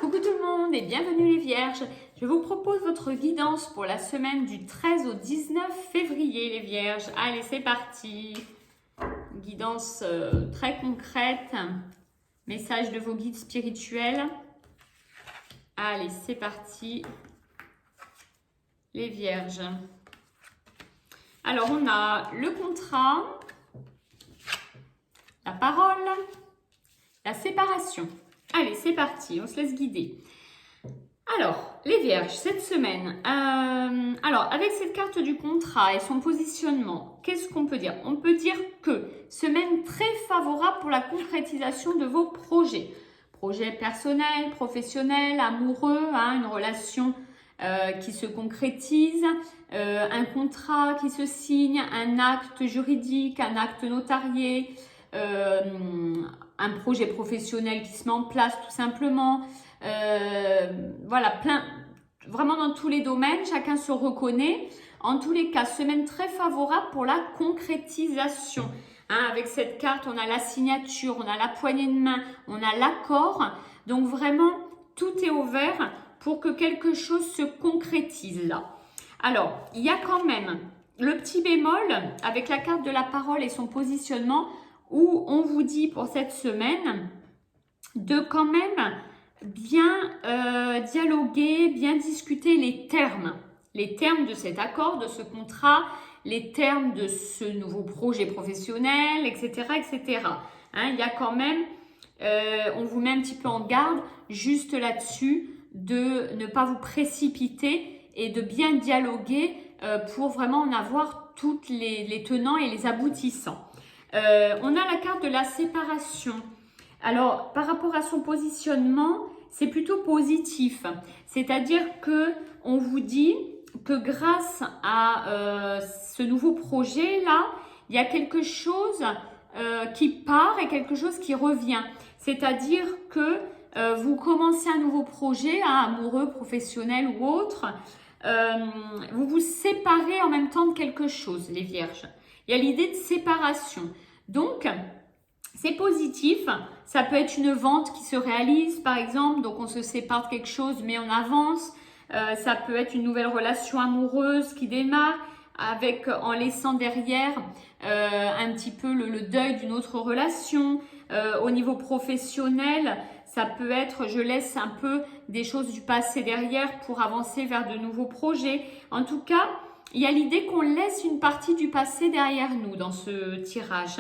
Coucou tout le monde et bienvenue les Vierges. Je vous propose votre guidance pour la semaine du 13 au 19 février les Vierges. Allez, c'est parti. Guidance très concrète. Message de vos guides spirituels. Allez, c'est parti. Les Vierges. Alors, on a le contrat, la parole, la séparation. Allez, c'est parti, on se laisse guider. Alors, les Vierges, cette semaine, avec cette carte du contrat et son positionnement, qu'est-ce qu'on peut dire? On peut dire que semaine très favorable pour la concrétisation de vos projets. Projets personnels, professionnels, amoureux, une relation qui se concrétise, un contrat qui se signe, un acte juridique, un acte notarié, un projet professionnel qui se met en place tout simplement. Voilà, vraiment dans tous les domaines, chacun se reconnaît. En tous les cas, semaine très favorable pour la concrétisation. Avec cette carte, on a la signature, on a la poignée de main, on a l'accord. Donc vraiment, tout est ouvert pour que quelque chose se concrétise là. Alors, il y a quand même le petit bémol avec la carte de la parole et son positionnement où on vous dit pour cette semaine de quand même bien dialoguer, bien discuter les termes de cet accord, de ce contrat, les termes de ce nouveau projet professionnel, etc. etc. Il y a quand même, on vous met un petit peu en garde juste là-dessus de ne pas vous précipiter et de bien dialoguer pour vraiment en avoir toutes les tenants et les aboutissants. On a la carte de la séparation. Alors, par rapport à son positionnement, c'est plutôt positif. C'est-à-dire que on vous dit que grâce à ce nouveau projet-là, il y a quelque chose qui part et quelque chose qui revient. C'est-à-dire que vous commencez un nouveau projet, amoureux, professionnel ou autre, vous vous séparez en même temps de quelque chose, les Vierges. Il y a l'idée de séparation. Donc, c'est positif. Ça peut être une vente qui se réalise, par exemple. Donc, on se sépare de quelque chose, mais on avance. Ça peut être une nouvelle relation amoureuse qui démarre en laissant derrière un petit peu le deuil d'une autre relation. Au niveau professionnel, ça peut être je laisse un peu des choses du passé derrière pour avancer vers de nouveaux projets. En tout cas, il y a l'idée qu'on laisse une partie du passé derrière nous dans ce tirage.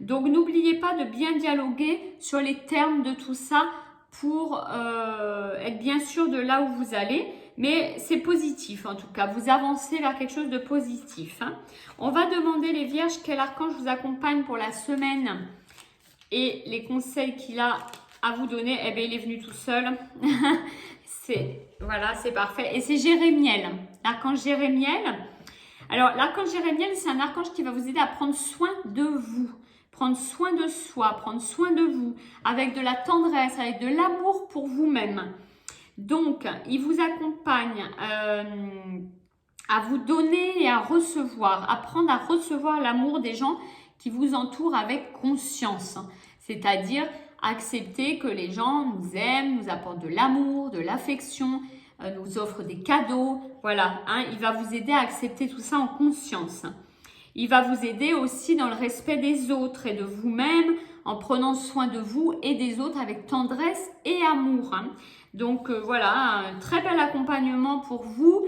Donc, n'oubliez pas de bien dialoguer sur les termes de tout ça pour être bien sûr de là où vous allez. Mais c'est positif en tout cas. Vous avancez vers quelque chose de positif. On va demander les Vierges quel archange vous accompagne pour la semaine et les conseils qu'il a à vous donner. Eh bien, il est venu tout seul. Voilà, c'est parfait. Et c'est Jérémiel, l'archange Jérémiel. Alors, l'archange Jérémiel, c'est un archange qui va vous aider à prendre soin de vous, prendre soin de soi, prendre soin de vous, avec de la tendresse, avec de l'amour pour vous-même. Donc, il vous accompagne à vous donner et à recevoir, apprendre à recevoir l'amour des gens qui vous entourent avec conscience. C'est-à-dire accepter que les gens nous aiment, nous apportent de l'amour, de l'affection, nous offrent des cadeaux. Voilà, il va vous aider à accepter tout ça en conscience. Il va vous aider aussi dans le respect des autres et de vous-même, en prenant soin de vous et des autres avec tendresse et amour. Donc voilà, un très bel accompagnement pour vous.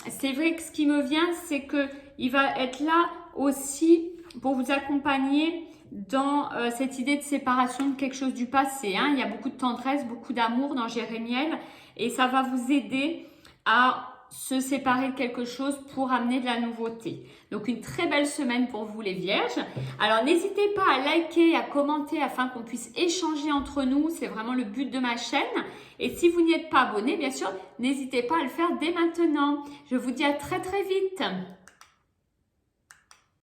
C'est vrai que ce qui me vient, c'est qu'il va être là aussi pour vous accompagner dans cette idée de séparation de quelque chose du passé. Il y a beaucoup de tendresse, beaucoup d'amour dans Jérémiel et ça va vous aider à se séparer de quelque chose pour amener de la nouveauté. Donc, une très belle semaine pour vous les Vierges. Alors, n'hésitez pas à liker, à commenter afin qu'on puisse échanger entre nous. C'est vraiment le but de ma chaîne. Et si vous n'y êtes pas abonné, bien sûr, n'hésitez pas à le faire dès maintenant. Je vous dis à très très vite.